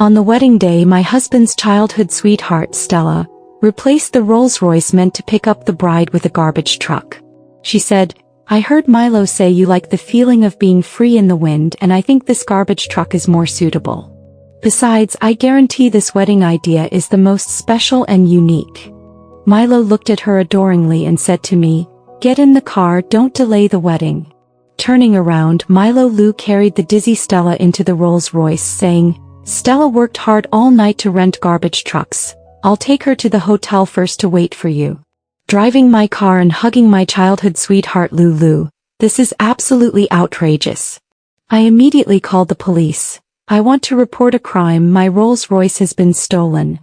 On the wedding day, my husband's childhood sweetheart, Stella, replaced the Rolls-Royce meant to pick up the bride with a garbage truck. She said, "I heard Milo say you like the feeling of being free in the wind, and I think this garbage truck is more suitable. Besides, I guarantee this wedding idea is the most special and unique." Milo looked at her adoringly and said to me, "Get in the car, don't delay the wedding." Turning around, Milo Lou carried the dizzy Stella into the Rolls-Royce, saying, "Stella worked hard all night to rent garbage trucks. I'll take her to the hotel first to wait for you." Driving my car and hugging my childhood sweetheart Lulu, this is absolutely outrageous. I immediately called the police. "I want to report a crime, my Rolls-Royce has been stolen."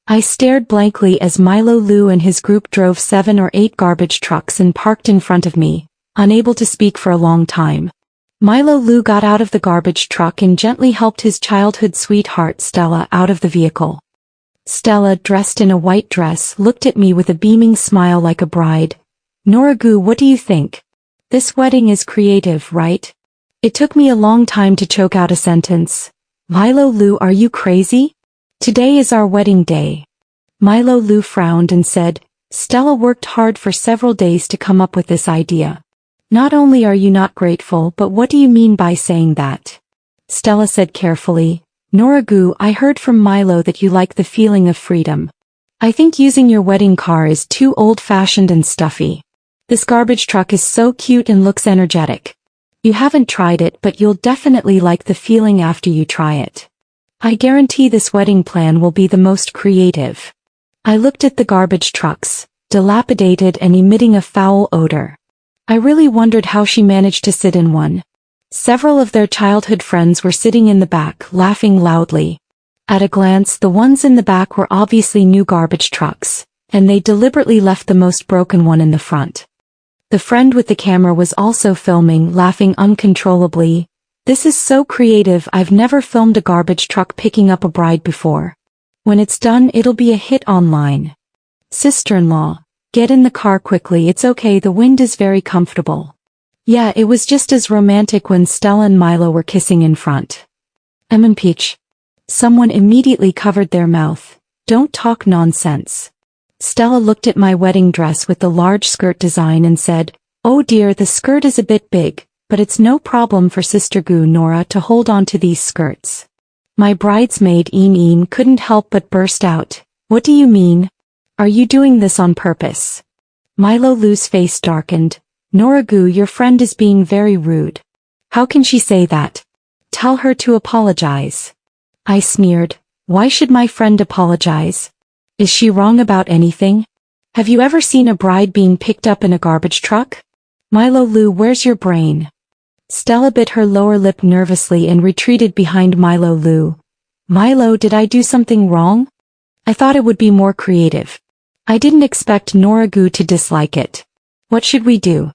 I stared blankly as Milo Lou and his group drove 7 or 8 garbage trucks and parked in front of me, unable to speak for a long time. Milo Lou got out of the garbage truck and gently helped his childhood sweetheart Stella out of the vehicle. Stella, dressed in a white dress, looked at me with a beaming smile like a bride. "Noragu, what do you think? This wedding is creative, right?" It took me a long time to choke out a sentence. "Milo Lou, are you crazy? Today is our wedding day." Milo Lou frowned and said, "Stella worked hard for several days to come up with this idea. Not only are you not grateful, but what do you mean by saying that?" Stella said carefully, "Noragu, I heard from Milo that you like the feeling of freedom. I think using your wedding car is too old-fashioned and stuffy. This garbage truck is so cute and looks energetic. You haven't tried it, but you'll definitely like the feeling after you try it. I guarantee this wedding plan will be the most creative." I looked at the garbage trucks, dilapidated and emitting a foul odor. I really wondered how she managed to sit in one. Several of their childhood friends were sitting in the back, laughing loudly. At a glance, the ones in the back were obviously new garbage trucks, and they deliberately left the most broken one in the front. The friend with the camera was also filming, laughing uncontrollably. "This is so creative, I've never filmed a garbage truck picking up a bride before. When it's done, it'll be a hit online. Sister-in-law, get in the car quickly, it's okay, the wind is very comfortable." Yeah, it was just as romantic when Stella and Milo were kissing in front. Peach. Someone immediately covered their mouth. "Don't talk nonsense." Stella looked at my wedding dress with the large skirt design and said, "Oh dear, the skirt is a bit big, but it's no problem for Sister Gu Nora to hold on to these skirts." My bridesmaid Een couldn't help but burst out, "What do you mean? Are you doing this on purpose?" Milo Lou's face darkened. "Noragu, your friend is being very rude." "How can she say that? Tell her to apologize." I sneered. "Why should my friend apologize? Is she wrong about anything? Have you ever seen a bride being picked up in a garbage truck? Milo Lou, where's your brain?" Stella bit her lower lip nervously and retreated behind Milo Lou. "Milo, did I do something wrong? I thought it would be more creative. I didn't expect Noragu to dislike it. What should we do?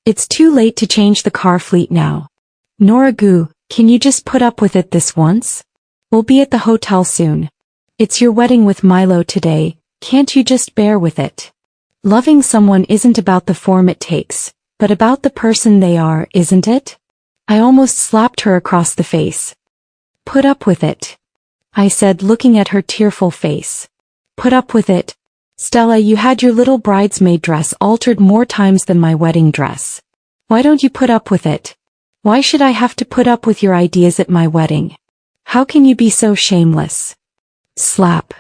It's too late to change the car fleet now. Noragu, can you just put up with it this once? We'll be at the hotel soon. It's your wedding with Milo today, can't you just bear with it? Loving someone isn't about the form it takes, but about the person they are, isn't it?" I almost slapped her across the face. "Put up with it," I said, looking at her tearful face. "Put up with it? Stella, you had your little bridesmaid dress altered more times than my wedding dress. Why don't you put up with it? Why should I have to put up with your ideas at my wedding? How can you be so shameless?" Slap.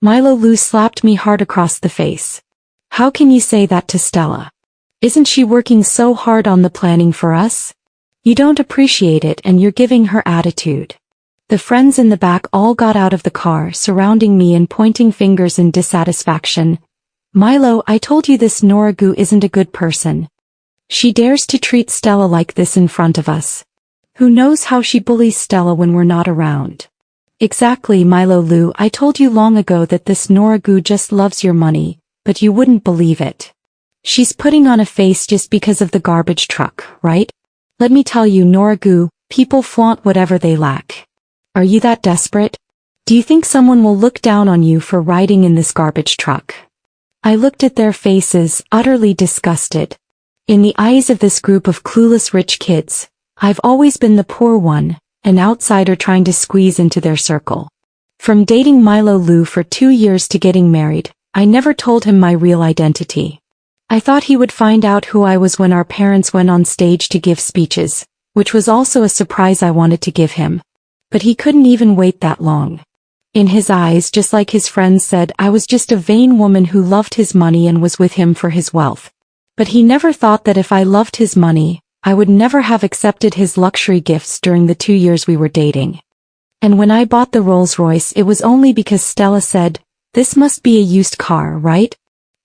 Milo Lou slapped me hard across the face. "How can you say that to Stella? Isn't she working so hard on the planning for us? You don't appreciate it and you're giving her attitude." The friends in the back all got out of the car, surrounding me and pointing fingers in dissatisfaction. "Milo, I told you this Noragu isn't a good person. She dares to treat Stella like this in front of us. Who knows how she bullies Stella when we're not around." "Exactly, Milo Lou, I told you long ago that this Noragu just loves your money, but you wouldn't believe it. She's putting on a face just because of the garbage truck, right? Let me tell you, Noragu, people flaunt whatever they lack. Are you that desperate? Do you think someone will look down on you for riding in this garbage truck?" I looked at their faces, utterly disgusted. In the eyes of this group of clueless rich kids, I've always been the poor one, an outsider trying to squeeze into their circle. From dating Milo Lou for 2 years to getting married, I never told him my real identity. I thought he would find out who I was when our parents went on stage to give speeches, which was also a surprise I wanted to give him. But he couldn't even wait that long. In his eyes, just like his friends said, I was just a vain woman who loved his money and was with him for his wealth. But he never thought that if I loved his money, I would never have accepted his luxury gifts during the 2 years we were dating. And when I bought the Rolls-Royce, it was only because Stella said, "This must be a used car, right?"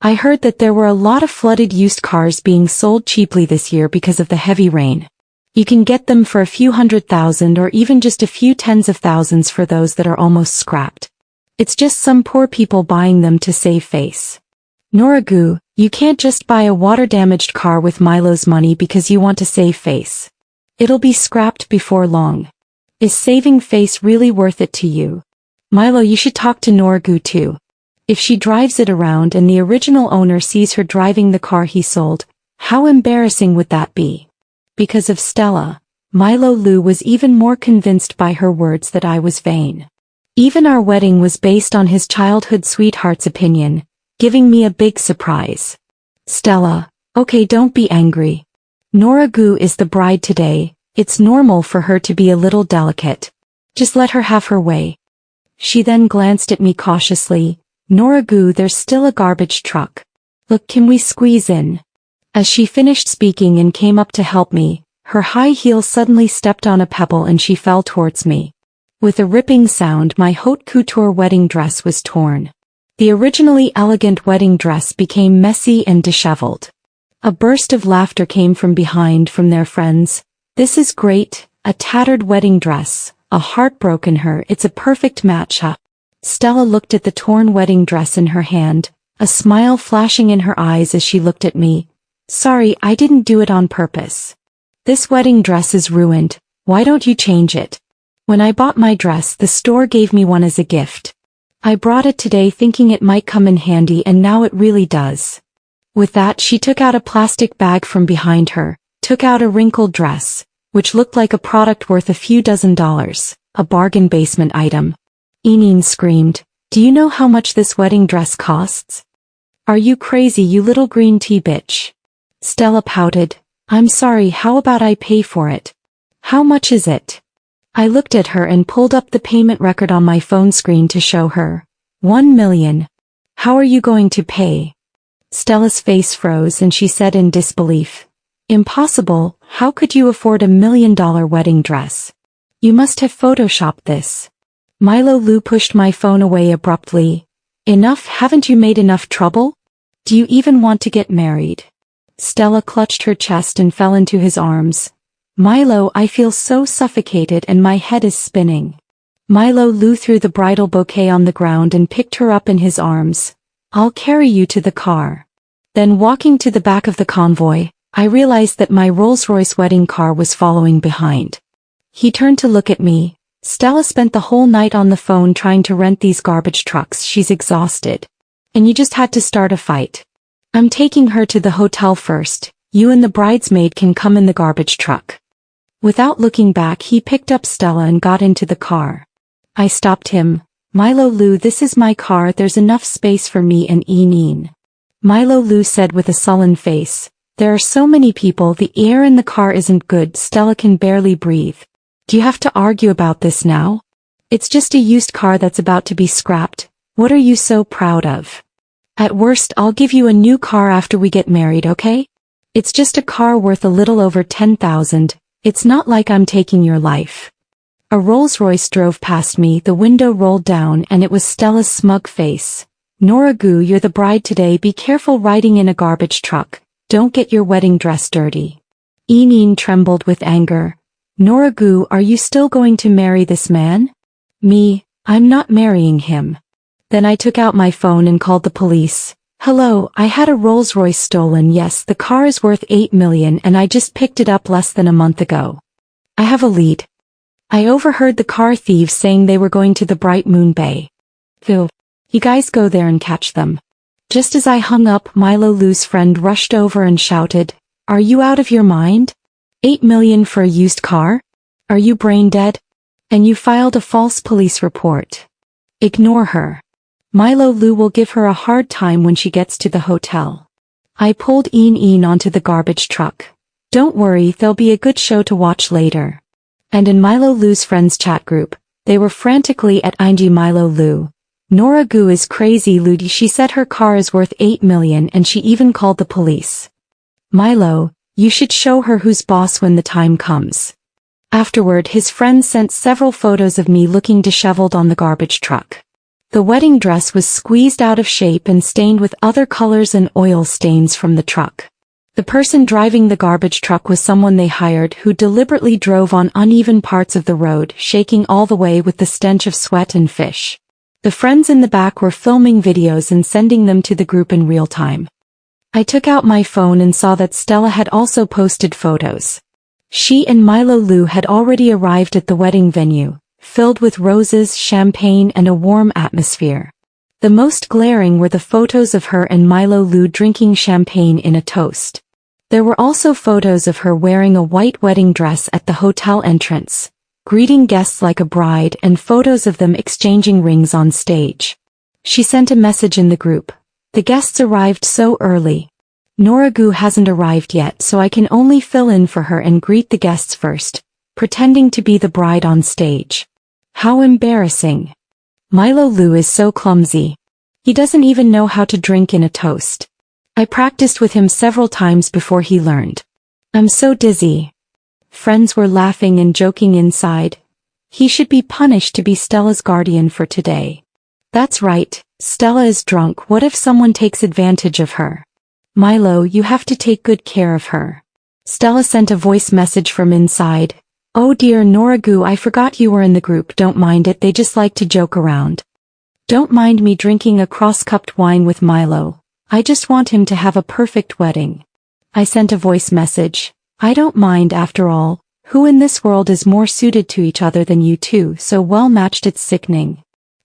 I heard that there were a lot of flooded used cars being sold cheaply this year because of the heavy rain. You can get them for a few $100,000 or even just a few tens of thousands for those that are almost scrapped. It's just some poor people buying them to save face. Noragu, you can't just buy a water-damaged car with Milo's money because you want to save face. It'll be scrapped before long. Is saving face really worth it to you? Milo, you should talk to Noragu too. If she drives it around and the original owner sees her driving the car he sold, how embarrassing would that be? Because of Stella, Milo Lou was even more convinced by her words that I was vain. Even our wedding was based on his childhood sweetheart's opinion, giving me a big surprise. Stella, okay, don't be angry. Noragu is the bride today, it's normal for her to be a little delicate. Just let her have her way. She then glanced at me cautiously. Noragu, there's still a garbage truck. Look, can we squeeze in? As she finished speaking and came up to help me, her high heel suddenly stepped on a pebble and she fell towards me. With a ripping sound, my haute couture wedding dress was torn. The originally elegant wedding dress became messy and disheveled. A burst of laughter came from behind from their friends. This is great, a tattered wedding dress, a heart broken her, it's a perfect match, huh? Stella looked at the torn wedding dress in her hand, a smile flashing in her eyes as she looked at me. Sorry, I didn't do it on purpose. This wedding dress is ruined, why don't you change it? When I bought my dress, the store gave me one as a gift. I brought it today thinking it might come in handy and now it really does. With that, she took out a plastic bag from behind her, took out a wrinkled dress, which looked like a product worth a few $dozen, a bargain basement item. Eneen screamed, "Do you know how much this wedding dress costs?" "Are you crazy, you little green tea bitch?" Stella pouted, "I'm sorry, how about I pay for it?" "How much is it?" I looked at her and pulled up the payment record on my phone screen to show her. 1 million. "How are you going to pay?" Stella's face froze and she said in disbelief, "Impossible, how could you afford $1 million wedding dress? You must have photoshopped this." Milo Lou pushed my phone away abruptly. "Enough, haven't you made enough trouble? Do you even want to get married?" Stella clutched her chest and fell into his arms. "Milo, I feel so suffocated and my head is spinning." Milo Lou threw the bridal bouquet on the ground and picked her up in his arms. "I'll carry you to the car." Then walking to the back of the convoy, I realized that my Rolls-Royce wedding car was following behind. He turned to look at me. "Stella spent the whole night on the phone trying to rent these garbage trucks, she's exhausted. And you just had to start a fight. I'm taking her to the hotel first, you and the bridesmaid can come in the garbage truck." Without looking back, he picked up Stella and got into the car. I stopped him. "Milo Lou, this is my car, there's enough space for me and Eneen." Milo Lou said with a sullen face, "There are so many people, the air in the car isn't good, Stella can barely breathe. Do you have to argue about this now? It's just a used car that's about to be scrapped, what are you so proud of? At worst, I'll give you a new car after we get married, okay? It's just a car worth a little over 10,000, it's not like I'm taking your life." A Rolls-Royce drove past me, the window rolled down and it was Stella's smug face. "Noragu, you're the bride today, be careful riding in a garbage truck, don't get your wedding dress dirty." Eneen trembled with anger. "Noragu, are you still going to marry this man?" "Me, I'm not marrying him." Then I took out my phone and called the police. "Hello, I had a Rolls-Royce stolen, yes, the car is worth 8 million and I just picked it up less than a month ago. I have a lead. I overheard the car thieves saying they were going to the Bright Moon Bay. Phil, you guys go there and catch them." Just as I hung up, Milo Lou's friend rushed over and shouted, "Are you out of your mind? 8 million for a used car? Are you brain dead? And you filed a false police report." Ignore her. Milo Lu will give her a hard time when she gets to the hotel. I pulled Een onto the garbage truck. Don't worry, there'll be a good show to watch later. And in Milo Lu's friends chat group, they were frantically at "Ing Milo Lu. Nora Gu is crazy Ludi, she said her car is worth 8 million and she even called the police. Milo, you should show her who's boss when the time comes." Afterward, his friends sent several photos of me looking disheveled on the garbage truck. The wedding dress was squeezed out of shape and stained with other colors and oil stains from the truck. The person driving the garbage truck was someone they hired who deliberately drove on uneven parts of the road, shaking all the way with the stench of sweat and fish. The friends in the back were filming videos and sending them to the group in real time. I took out my phone and saw that Stella had also posted photos. She and Milo Lu had already arrived at the wedding venue, filled with roses, champagne, and a warm atmosphere. The most glaring were the photos of her and Milo Lu drinking champagne in a toast. There were also photos of her wearing a white wedding dress at the hotel entrance, greeting guests like a bride, and photos of them exchanging rings on stage. She sent a message in the group. "The guests arrived so early. Nora Gu hasn't arrived yet, so I can only fill in for her and greet the guests first, pretending to be the bride on stage. How embarrassing. Milo Lu is so clumsy. He doesn't even know how to drink in a toast. I practiced with him several times before he learned. I'm so dizzy." Friends were laughing and joking inside. He should be punished to be Stella's guardian for today. That's right, Stella is drunk. What if someone takes advantage of her? Milo, you have to take good care of her. Stella sent a voice message from inside. "Oh dear Nora Gu, I forgot you were in the group. Don't mind it, they just like to joke around. Don't mind me drinking a cross-cupped wine with Milo. I just want him to have a perfect wedding." I sent a voice message. "I don't mind after all. Who in this world is more suited to each other than you two, so well matched, it's sickening."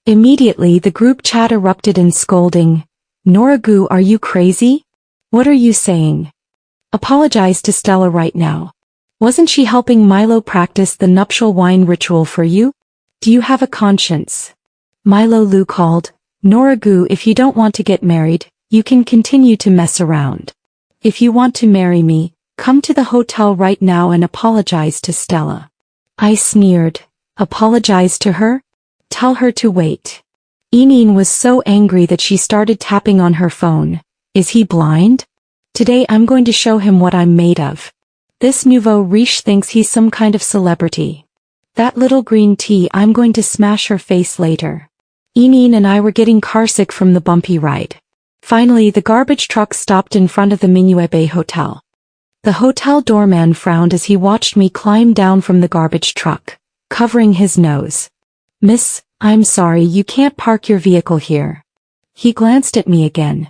Immediately the group chat erupted in scolding. "Nora Gu, are you crazy? What are you saying? Apologize to Stella right now. Wasn't she helping Milo practice the nuptial wine ritual for you? Do you have a conscience?" Milo Lu called. "Nora Gu, if you don't want to get married, you can continue to mess around. If you want to marry me, come to the hotel right now and apologize to Stella." I sneered. Apologize to her? Tell her to wait. Een was so angry that she started tapping on her phone. Is he blind? Today I'm going to show him what I'm made of. This nouveau riche thinks he's some kind of celebrity. That little green tea, I'm going to smash her face later. Een and I were getting carsick from the bumpy ride. Finally, the garbage truck stopped in front of the Minuet Bay Hotel. The hotel doorman frowned as he watched me climb down from the garbage truck, covering his nose. "Miss, I'm sorry, you can't park your vehicle here." He glanced at me again.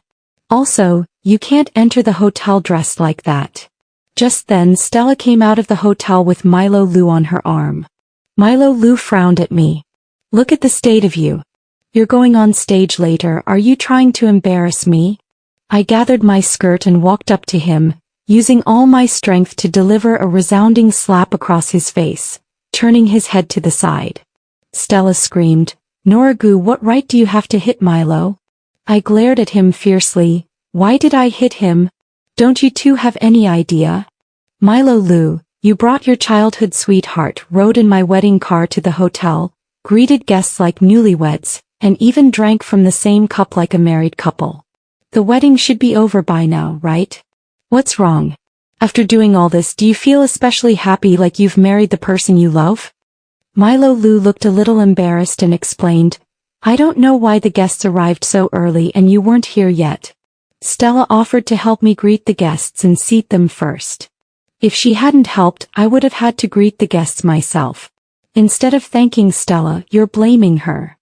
"Also, you can't enter the hotel dressed like that." Just then Stella came out of the hotel with Milo Lu on her arm. Milo Lu frowned at me. "Look at the state of you. You're going on stage later. Are you trying to embarrass me?" I gathered my skirt and walked up to him, using all my strength to deliver a resounding slap across his face, turning his head to the side. Stella screamed, "Nora Gu, what right do you have to hit Milo?" I glared at him fiercely. "Why did I hit him? Don't you two have any idea? Milo Lu, you brought your childhood sweetheart, rode in my wedding car to the hotel, greeted guests like newlyweds, and even drank from the same cup like a married couple. The wedding should be over by now, right? What's wrong? After doing all this, do you feel especially happy, like you've married the person you love?" Milo Lu looked a little embarrassed and explained, "I don't know why the guests arrived so early and you weren't here yet. Stella offered to help me greet the guests and seat them first. If she hadn't helped, I would have had to greet the guests myself. Instead of thanking Stella, you're blaming her."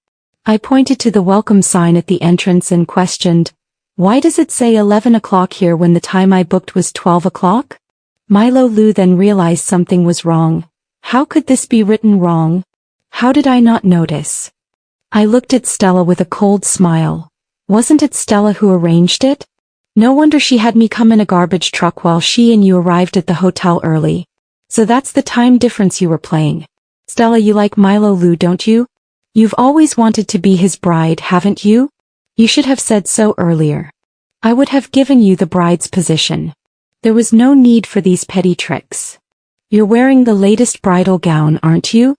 I pointed to the welcome sign at the entrance and questioned, "Why does it say 11 o'clock here when the time I booked was 12 o'clock? Milo Lu then realized something was wrong. How could this be written wrong? How did I not notice? I looked at Stella with a cold smile. Wasn't it Stella who arranged it? No wonder she had me come in a garbage truck while she and you arrived at the hotel early. So that's the time difference you were playing. Stella, you like Milo Lu, don't you? You've always wanted to be his bride, haven't you? You should have said so earlier. I would have given you the bride's position. There was no need for these petty tricks. You're wearing the latest bridal gown, aren't you?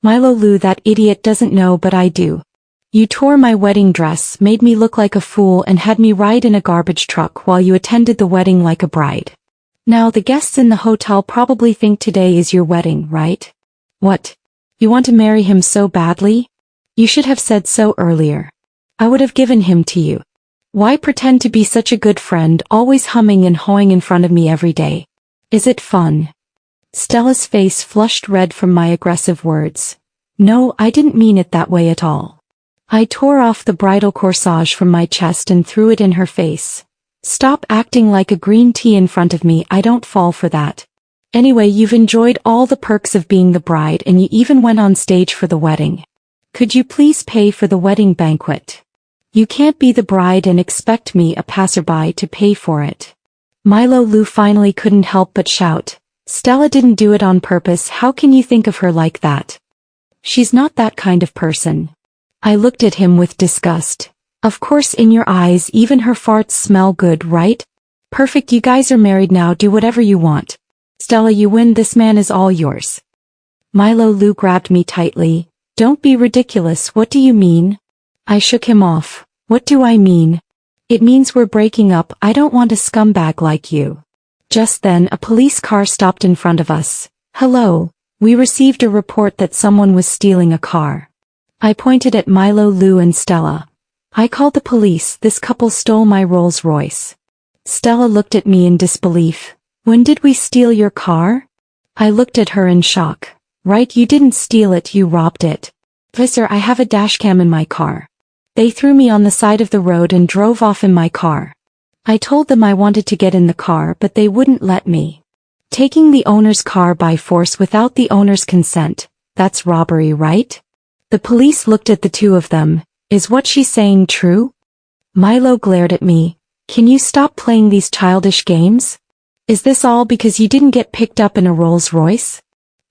Milo Lou, that idiot doesn't know, but I do. You tore my wedding dress, made me look like a fool, and had me ride in a garbage truck while you attended the wedding like a bride. Now the guests in the hotel probably think today is your wedding, right? What? You want to marry him so badly? You should have said so earlier. I would have given him to you. Why pretend to be such a good friend, always humming and hawing in front of me every day? Is it fun? Stella's face flushed red from my aggressive words. No, I didn't mean it that way at all. I tore off the bridal corsage from my chest and threw it in her face. Stop acting like a green tea in front of me, I don't fall for that. Anyway, you've enjoyed all the perks of being the bride and you even went on stage for the wedding. Could you please pay for the wedding banquet? You can't be the bride and expect me, a passerby, to pay for it. Milo Lou finally couldn't help but shout. Stella didn't do it on purpose, how can you think of her like that? She's not that kind of person. I looked at him with disgust. Of course, in your eyes even her farts smell good, right? Perfect, you guys are married now, do whatever you want. Stella, you win, this man is all yours. Milo Lou grabbed me tightly. Don't be ridiculous, what do you mean? I shook him off. What do I mean? It means we're breaking up, I don't want a scumbag like you. Just then a police car stopped in front of us. Hello, we received a report that someone was stealing a car. I pointed at Milo Lou and Stella. I called the police, this couple stole my Rolls Royce. Stella looked at me in disbelief. When did we steal your car? I looked at her in shock. Right, you didn't steal it, you robbed it. Officer, I have a dashcam in my car. They threw me on the side of the road and drove off in my car. I told them I wanted to get in the car, but they wouldn't let me. Taking the owner's car by force without the owner's consent, that's robbery, right? The police looked at the two of them. Is what she's saying true? Milo glared at me. Can you stop playing these childish games? Is this all because you didn't get picked up in a Rolls Royce?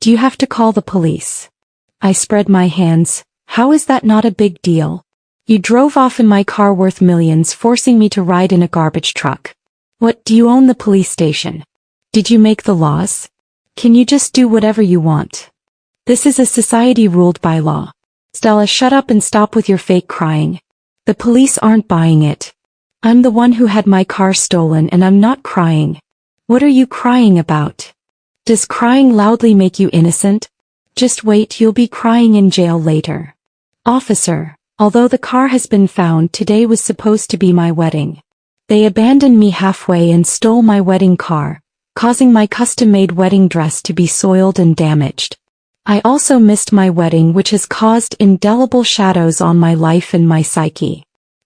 Do you have to call the police? I spread my hands. How is that not a big deal? You drove off in my car worth millions, forcing me to ride in a garbage truck. What, do you own the police station? Did you make the laws? Can you just do whatever you want? This is a society ruled by law. Stella, shut up and stop with your fake crying. The police aren't buying it. I'm the one who had my car stolen and I'm not crying. What are you crying about? Does crying loudly make you innocent? Just wait, you'll be crying in jail later. Officer, although the car has been found, today was supposed to be my wedding. They abandoned me halfway and stole my wedding car, causing my custom-made wedding dress to be soiled and damaged. I also missed my wedding, which has caused indelible shadows on my life and my psyche.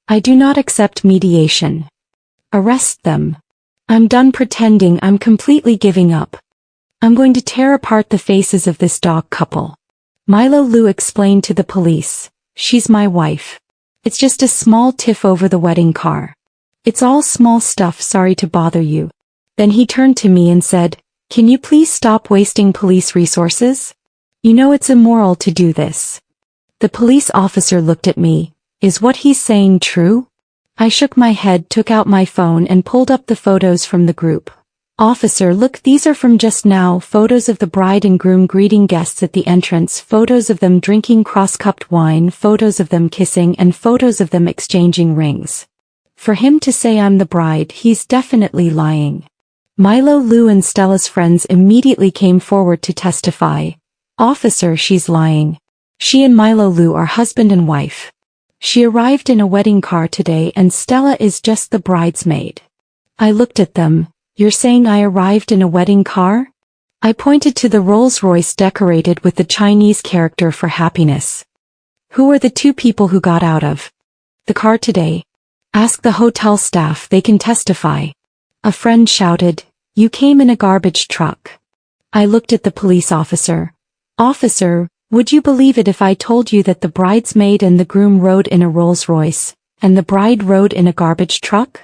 I do not accept mediation. Arrest them. I'm done pretending, I'm completely giving up. I'm going to tear apart the faces of this dog couple. Milo Lou explained to the police. She's my wife. It's just a small tiff over the wedding car. It's all small stuff, sorry to bother you. Then he turned to me and said, can you please stop wasting police resources? You know it's immoral to do this. The police officer looked at me. Is what he's saying true? I shook my head, took out my phone and pulled up the photos from the group. Officer, look, these are from just now, photos of the bride and groom greeting guests at the entrance, photos of them drinking cross-cupped wine, photos of them kissing, and photos of them exchanging rings. For him to say I'm the bride, he's definitely lying. Milo Lou and Stella's friends immediately came forward to testify. Officer, she's lying. She and Milo Lou are husband and wife. She arrived in a wedding car today and Stella is just the bridesmaid. I looked at them. You're saying I arrived in a wedding car? I pointed to the Rolls Royce decorated with the Chinese character for happiness. Who are the two people who got out of the car today? Ask the hotel staff, they can testify. A friend shouted, you came in a garbage truck. I looked at the police officer. Officer, would you believe it if I told you that the bridesmaid and the groom rode in a Rolls Royce, and the bride rode in a garbage truck?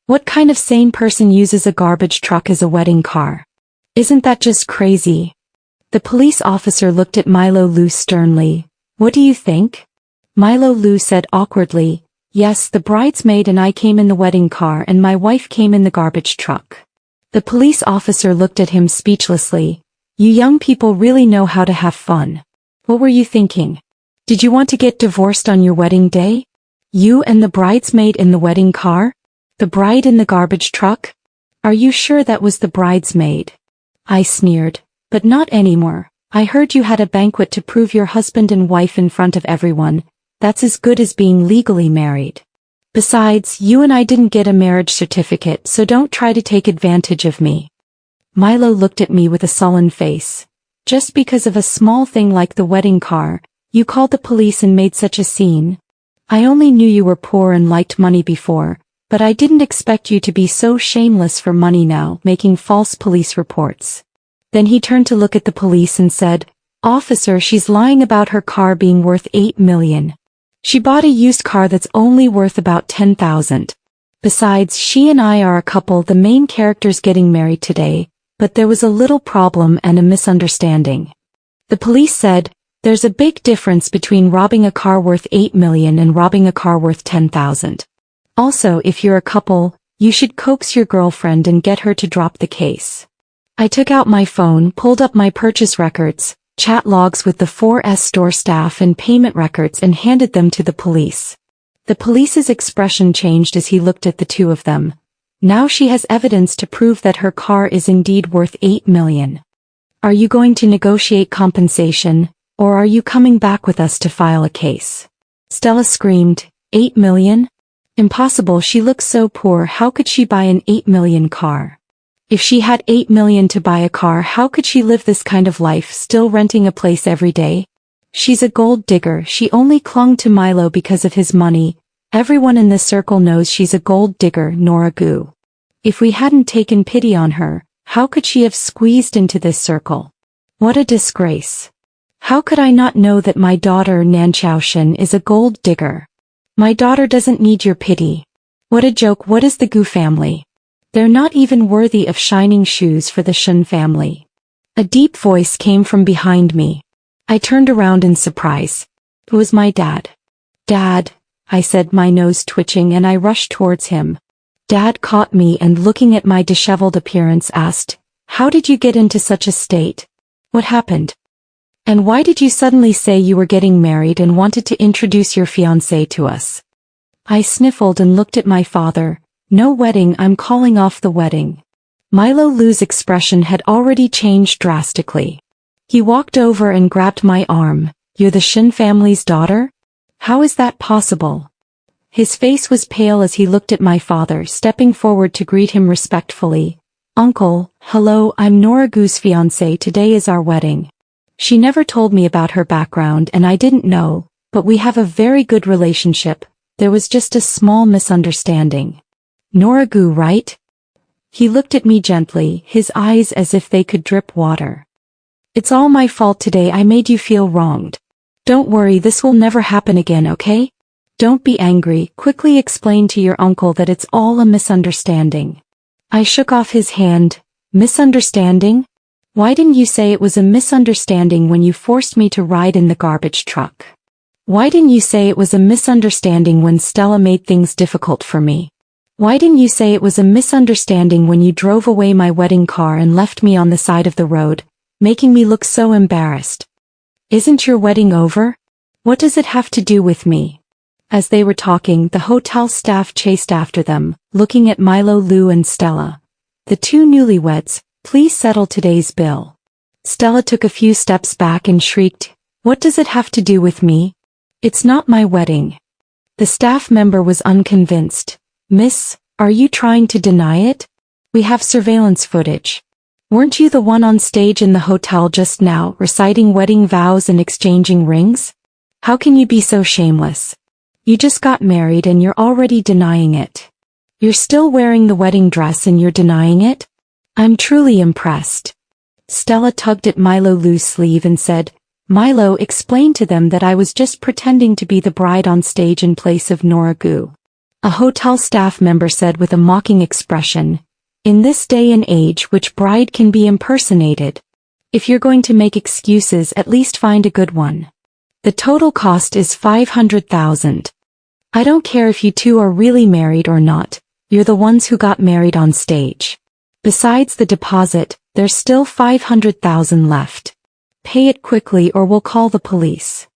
What kind of sane person uses a garbage truck as a wedding car? Isn't that just crazy? The police officer looked at Milo Lou sternly. What do you think? Milo Lu said awkwardly, "Yes, the bridesmaid and I came in the wedding car and my wife came in the garbage truck." The police officer looked at him speechlessly. "You young people really know how to have fun. What were you thinking? Did you want to get divorced on your wedding day? You and the bridesmaid in the wedding car? The bride in the garbage truck? Are you sure that was the bridesmaid?" I sneered. "But not anymore. I heard you had a banquet to prove you're husband and wife in front of everyone. That's as good as being legally married. Besides, you and I didn't get a marriage certificate, so don't try to take advantage of me." Milo looked at me with a sullen face. "Just because of a small thing like the wedding car, you called the police and made such a scene? I only knew you were poor and liked money before, but I didn't expect you to be so shameless for money now, making false police reports." Then he turned to look at the police and said, "Officer, she's lying about her car being worth $8 million. She bought a used car that's only worth about $10,000. Besides, she and I are a couple, the main characters getting married today, but there was a little problem and a misunderstanding." The police said, "There's a big difference between robbing a car worth $8 million and robbing a car worth $10,000. Also, if you're a couple, you should coax your girlfriend and get her to drop the case." I took out my phone, pulled up my purchase records, chat logs with the 4S store staff and payment records and handed them to the police. The police's expression changed as he looked at the two of them. "Now she has evidence to prove that her car is indeed worth $8 million. Are you going to negotiate compensation, or are you coming back with us to file a case?" Stella screamed, "$8 million? Impossible, she looks so poor, how could she buy an $8 million car? If she had $8 million to buy a car, how could she live this kind of life, still renting a place every day? She's a gold digger, she only clung to Milo because of his money. Everyone in this circle knows she's a gold digger, Nora Gu. If we hadn't taken pity on her, how could she have squeezed into this circle? What a disgrace. How could I not know that my daughter Nan Chaoshan is a gold digger? My daughter doesn't need your pity. What a joke, what is the Gu family? They're not even worthy of shining shoes for the Shun family." A deep voice came from behind me. I turned around in surprise. It was my dad. "Dad," I said, my nose twitching, and I rushed towards him. Dad caught me and, looking at my disheveled appearance, asked, "How did you get into such a state? What happened? And why did you suddenly say you were getting married and wanted to introduce your fiancé to us?" I sniffled and looked at my father. "No wedding, I'm calling off the wedding." Milo Lu's expression had already changed drastically. He walked over and grabbed my arm. "You're the Shin family's daughter? How is that possible?" His face was pale as he looked at my father, stepping forward to greet him respectfully. "Uncle, hello, I'm Nora Gu's fiancé, today is our wedding. She never told me about her background and I didn't know, but we have a very good relationship. There was just a small misunderstanding. Nora Gu, right?" He looked at me gently, his eyes as if they could drip water. "It's all my fault today, I made you feel wronged. Don't worry, this will never happen again, okay? Don't be angry, quickly explain to your uncle that it's all a misunderstanding." I shook off his hand. "Misunderstanding? Why didn't you say it was a misunderstanding when you forced me to ride in the garbage truck? Why didn't you say it was a misunderstanding when Stella made things difficult for me? Why didn't you say it was a misunderstanding when you drove away my wedding car and left me on the side of the road, making me look so embarrassed? Isn't your wedding over? What does it have to do with me?" As they were talking, the hotel staff chased after them, looking at Milo Lu and Stella. "The two newlyweds, please settle today's bill." Stella took a few steps back and shrieked, "What does it have to do with me? It's not my wedding." The staff member was unconvinced. "Miss, are you trying to deny it? We have surveillance footage. Weren't you the one on stage in the hotel just now, reciting wedding vows and exchanging rings? How can you be so shameless? You just got married and you're already denying it. You're still wearing the wedding dress and you're denying it? I'm truly impressed." Stella tugged at Milo Lu's sleeve and said, "Milo, explain to them that I was just pretending to be the bride on stage in place of Nora Gu." A hotel staff member said with a mocking expression, "In this day and age, which bride can be impersonated? If you're going to make excuses, at least find a good one." The total cost is 500,000. I don't care if you two are really married or not, you're the ones who got married on stage. Besides the deposit, there's still 500,000 left. Pay it quickly or we'll call the police.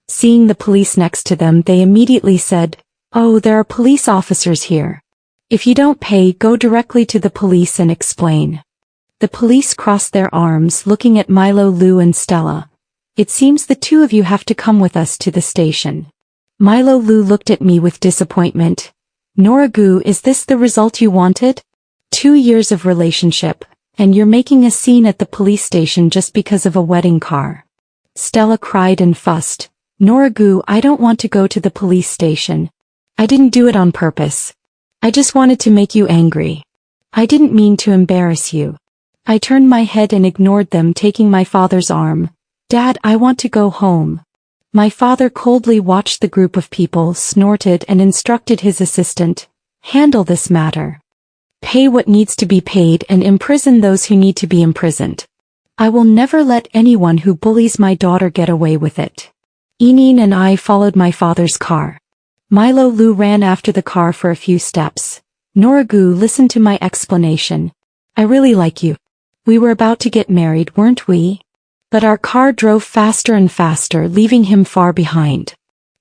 Seeing the police next to them, they immediately said, "Oh, there are police officers here. If you don't pay, go directly to the police and explain." The police crossed their arms, looking at Milo, Lou and Stella. "It seems the two of you have to come with us to the station." Milo Lou looked at me with disappointment. "Noragu, is this the result you wanted? 2 years of relationship, and you're making a scene at the police station just because of a wedding car." Stella cried and fussed. "Noragu, I don't want to go to the police station. I didn't do it on purpose. I just wanted to make you angry. I didn't mean to embarrass you." I turned my head and ignored them, taking my father's arm. "Dad, I want to go home." My father coldly watched the group of people, snorted and instructed his assistant, "Handle this matter. Pay what needs to be paid and imprison those who need to be imprisoned. I will never let anyone who bullies my daughter get away with it." Eneen and I followed my father's car. Milo Lou ran after the car for a few steps. "Noragu, listen to my explanation. I really like you. We were about to get married, weren't we?" But our car drove faster and faster, leaving him far behind.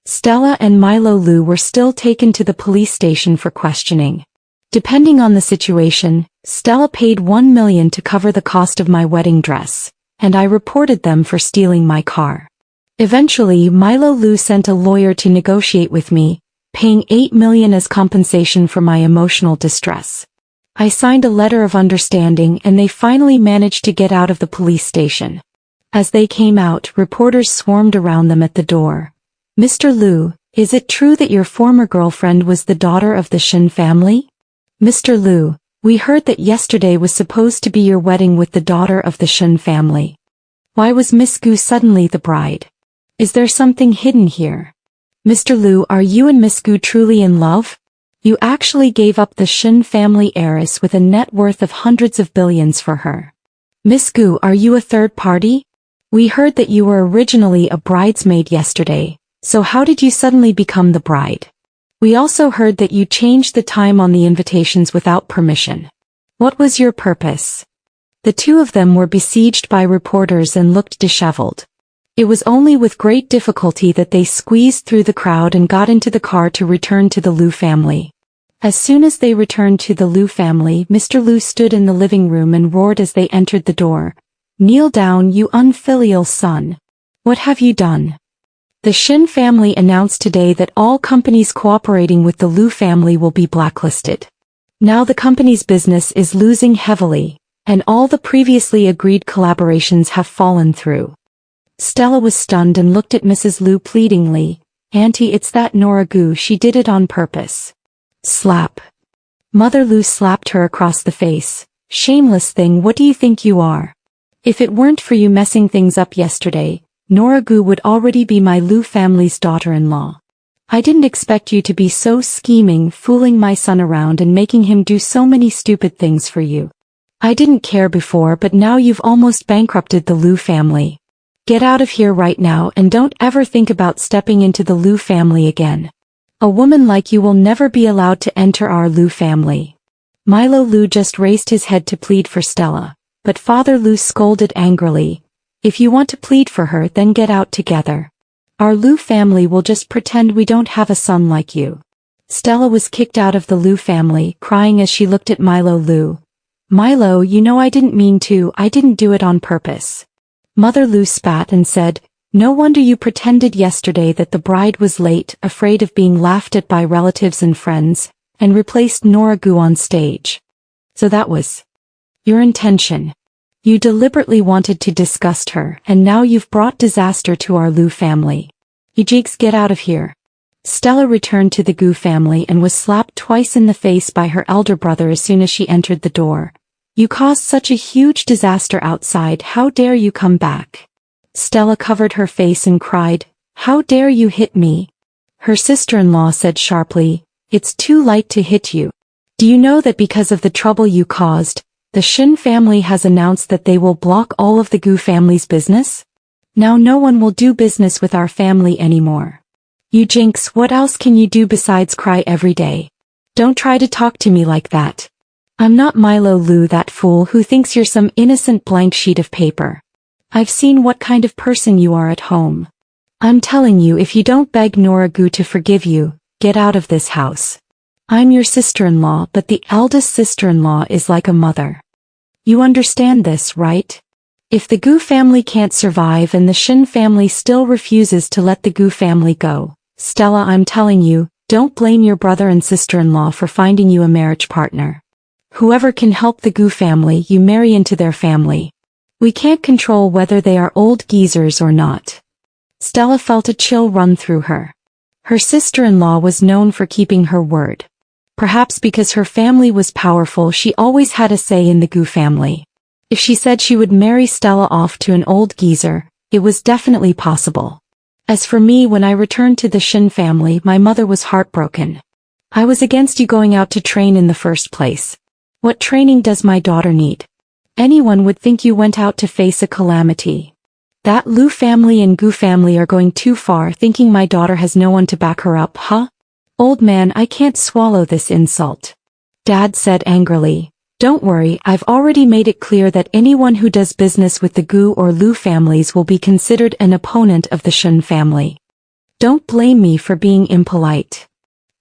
Stella and Milo Lou were still taken to the police station for questioning. Depending on the situation, Stella paid 1 million to cover the cost of my wedding dress, and I reported them for stealing my car. Eventually, Milo Lou sent a lawyer to negotiate with me, paying 8 million as compensation for my emotional distress. I signed a letter of understanding and they finally managed to get out of the police station. As they came out, reporters swarmed around them at the door. "Mr. Lou, is it true that your former girlfriend was the daughter of the Shin family?" "Mr. Lou, we heard that yesterday was supposed to be your wedding with the daughter of the Shin family. Why was Miss Gu suddenly the bride? Is there something hidden here? Mr. Lou, are you and Miss Gu truly in love? You actually gave up the Shin family heiress with a net worth of hundreds of billions for her. Miss Gu, are you a third party? We heard that you were originally a bridesmaid yesterday, so how did you suddenly become the bride? We also heard that you changed the time on the invitations without permission. What was your purpose?" The two of them were besieged by reporters and looked disheveled. It was only with great difficulty that they squeezed through the crowd and got into the car to return to the Liu family. As soon as they returned to the Liu family, Mr. Liu stood in the living room and roared as they entered the door. "Kneel down, you unfilial son. What have you done?" The Shin family announced today that all companies cooperating with the Liu family will be blacklisted. Now the company's business is losing heavily, and all the previously agreed collaborations have fallen through. Stella was stunned and looked at Mrs. Liu pleadingly. "Auntie, it's that Noragu, she did it on purpose." Slap. Mother Liu slapped her across the face. "Shameless thing, what do you think you are? If it weren't for you messing things up yesterday, Noragu would already be my Liu family's daughter-in-law. I didn't expect you to be so scheming, fooling my son around and making him do so many stupid things for you. I didn't care before, but now you've almost bankrupted the Liu family. Get out of here right now and don't ever think about stepping into the Liu family again. A woman like you will never be allowed to enter our Liu family." Milo Liu just raised his head to plead for Stella, but Father Liu scolded angrily. "If you want to plead for her, then get out together. Our Liu family will just pretend we don't have a son like you." Stella was kicked out of the Liu family, crying as she looked at Milo Liu. "Milo, you know I didn't mean to, I didn't do it on purpose." Mother Liu spat and said, "No wonder you pretended yesterday that the bride was late, afraid of being laughed at by relatives and friends, and replaced Noragu on stage. So that was your intention. You deliberately wanted to disgust her, and now you've brought disaster to our Liu family. You jigs, get out of here." Stella returned to the Gu family and was slapped twice in the face by her elder brother as soon as she entered the door. "You caused such a huge disaster outside, how dare you come back?" Stella covered her face and cried, "How dare you hit me?" Her sister-in-law said sharply, "It's too late to hit you. Do you know that because of the trouble you caused, the Shin family has announced that they will block all of the Gu family's business? Now no one will do business with our family anymore. You jinx, what else can you do besides cry every day? Don't try to talk to me like that. I'm not Milo Lou, that fool who thinks you're some innocent blank sheet of paper. I've seen what kind of person you are at home. I'm telling you, if you don't beg Noragu to forgive you, get out of this house. I'm your sister-in-law, but the eldest sister-in-law is like a mother. You understand this, right? If the Gu family can't survive and the Shin family still refuses to let the Gu family go, Stella, I'm telling you, don't blame your brother and sister-in-law for finding you a marriage partner. Whoever can help the Gu family, you marry into their family. We can't control whether they are old geezers or not. Stella felt a chill run through her. Her sister-in-law was known for keeping her word. Perhaps because her family was powerful, she always had a say in the Gu family. If she said she would marry Stella off to an old geezer, it was definitely possible. As for me, when I returned to the Shin family, my mother was heartbroken. I was against you going out to train in the first place. What training does my daughter need? Anyone would think you went out to face a calamity. That Lu family and Gu family are going too far, thinking my daughter has no one to back her up, huh? Old man, I can't swallow this insult. Dad said angrily. Don't worry, I've already made it clear that anyone who does business with the Gu or Lu families will be considered an opponent of the Shun family. Don't blame me for being impolite.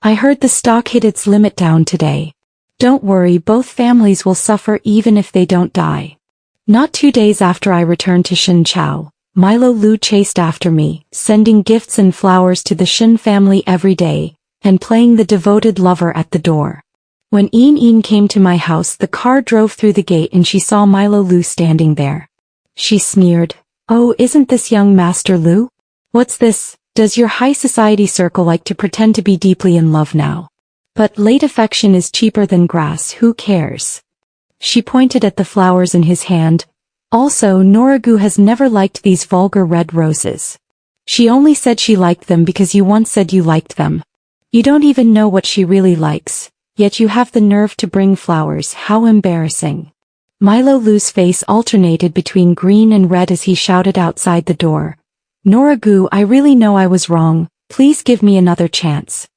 I heard the stock hit its limit down today. Don't worry, both families will suffer even if they don't die. Not 2 days after I returned to Shinchao, Milo Lu chased after me, sending gifts and flowers to the Shin family every day, and playing the devoted lover at the door. When Een came to my house, the car drove through the gate and she saw Milo Lu standing there. She sneered, "Oh, isn't this young Master Lu? What's this? Does your high society circle like to pretend to be deeply in love now? But late affection is cheaper than grass, who cares?" She pointed at the flowers in his hand. Also, Noragu has never liked these vulgar red roses. She only said she liked them because you once said you liked them. You don't even know what she really likes. Yet you have the nerve to bring flowers, how embarrassing. Milo Lu's face alternated between green and red as he shouted outside the door. Noragu, I really know I was wrong, please give me another chance.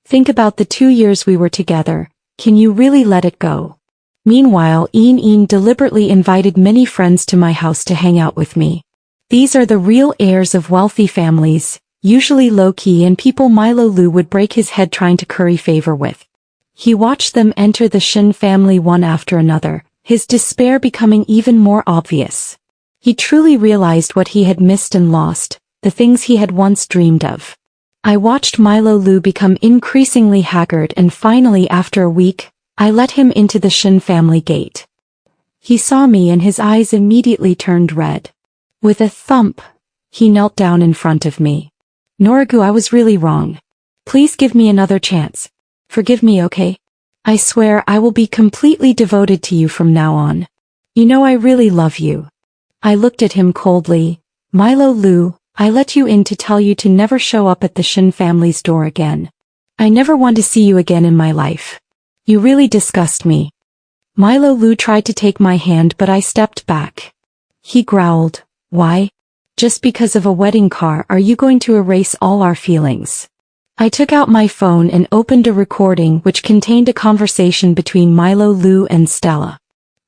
Think about the 2 years we were together, can you really let it go? Meanwhile, Een deliberately invited many friends to my house to hang out with me. These are the real heirs of wealthy families, usually low-key and people Milo Lu would break his head trying to curry favor with. He watched them enter the Shin family one after another, his despair becoming even more obvious. He truly realized what he had missed and lost, the things he had once dreamed of. I watched Milo Lu become increasingly haggard and finally after a week, I let him into the Shin family gate. He saw me and his eyes immediately turned red. With a thump, he knelt down in front of me. Noragu, I was really wrong. Please give me another chance. Forgive me, okay? I swear I will be completely devoted to you from now on. You know I really love you. I looked at him coldly. Milo Lu, I let you in to tell you to never show up at the Shin family's door again. I never want to see you again in my life. You really disgust me. Milo Lu tried to take my hand but I stepped back. He growled, why? Just because of a wedding car are you going to erase all our feelings? I took out my phone and opened a recording which contained a conversation between Milo Lu and Stella.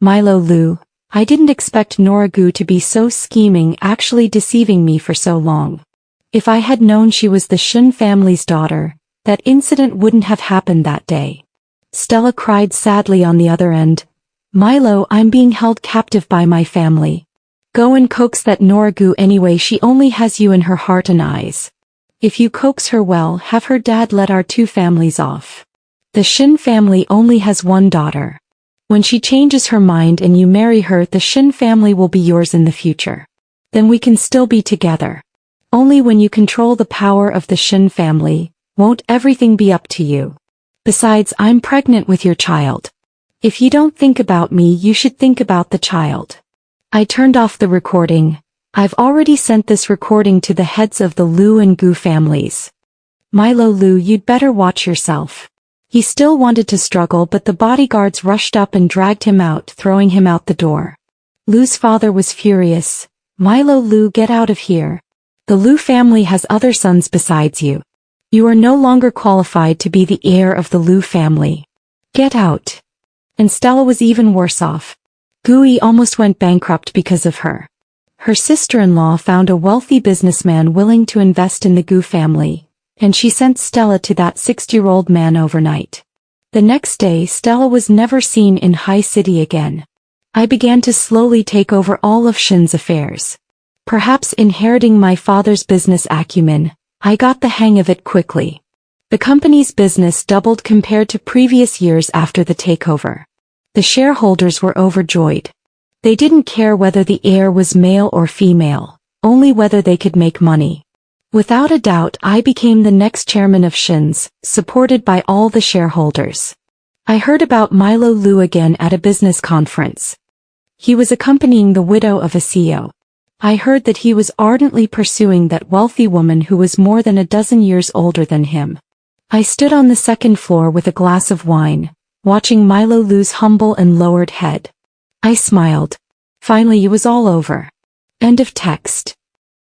Milo Lu, I didn't expect Noragu to be so scheming, actually deceiving me for so long. If I had known she was the Shun family's daughter, that incident wouldn't have happened that day. Stella cried sadly on the other end. Milo, I'm being held captive by my family. Go and coax that Noragu anyway, she only has you in her heart and eyes. If you coax her well, have her dad let our 2 families off. The Shin family only has 1 daughter. When she changes her mind and you marry her, the Shin family will be yours in the future. Then we can still be together. Only when you control the power of the Shin family, won't everything be up to you. Besides, I'm pregnant with your child. If you don't think about me, you should think about the child. I turned off the recording. I've already sent this recording to the heads of the Lu and Gu families. Milo Lu, you'd better watch yourself. He still wanted to struggle but the bodyguards rushed up and dragged him out, throwing him out the door. Lu's father was furious. Milo Lu, get out of here. The Lu family has other sons besides you. You are no longer qualified to be the heir of the Lu family. Get out. And Stella was even worse off. Gui almost went bankrupt because of her. Her sister-in-law found a wealthy businessman willing to invest in the Gu family, and she sent Stella to that 60-year-old man overnight. The next day Stella was never seen in High City again. I began to slowly take over all of Shin's affairs. Perhaps inheriting my father's business acumen, I got the hang of it quickly. The company's business doubled compared to previous years after the takeover. The shareholders were overjoyed. They didn't care whether the heir was male or female, only whether they could make money. Without a doubt, I became the next chairman of Shin's, supported by all the shareholders. I heard about Milo Lu again at a business conference. He was accompanying the widow of a CEO. I heard that he was ardently pursuing that wealthy woman who was more than a dozen years older than him. I stood on the second floor with a glass of wine, watching Milo Lu's humble and lowered head. I smiled. Finally it was all over. End of text.